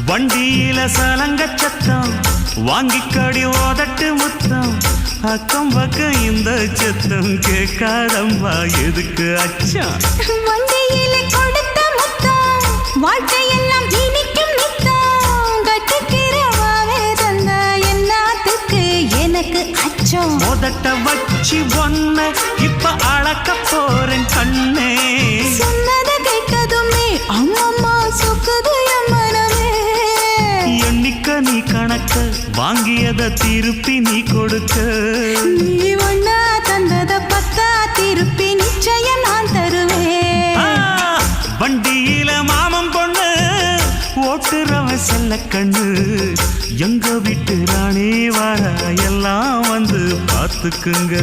வண்டியில சலங்க சத்தம் வாங்கிக்கடி ஓதட்டு முத்தம் அக்கம் பக்கம் இந்த சத்தம் கேட்காதம்மா எதுக்கு அச்சம் வண்டியில கொடுத்த முத்தம் வாழ்க்கையெல்லாம் இனிக்கும் நித்தம் கட்டுக்கிறவாவே தந்த என்னத்துக்கு எனக்கு அச்சம் ஓதட்ட வச்சு ஒன்ன இப்ப அளக்க போறேன் கண்ணே சொன்னத கேட்டதுமே அம்மம்மா சொக்குது என் மனமே எண்ணிக்க நீ கணக்க வாங்கியத திருப்பி நீ கொடுக்க நீ ஒன்னா தந்தத பத்தா திருப்பி நிச்சயம் நான் தருவேன் வண்டியில மாமன் பொண்ணு ஓட்டுறவன் செல்ல கண்ணு எங்க வீட்டு ராணி வர எல்லாம் வந்து பார்த்துக்குங்க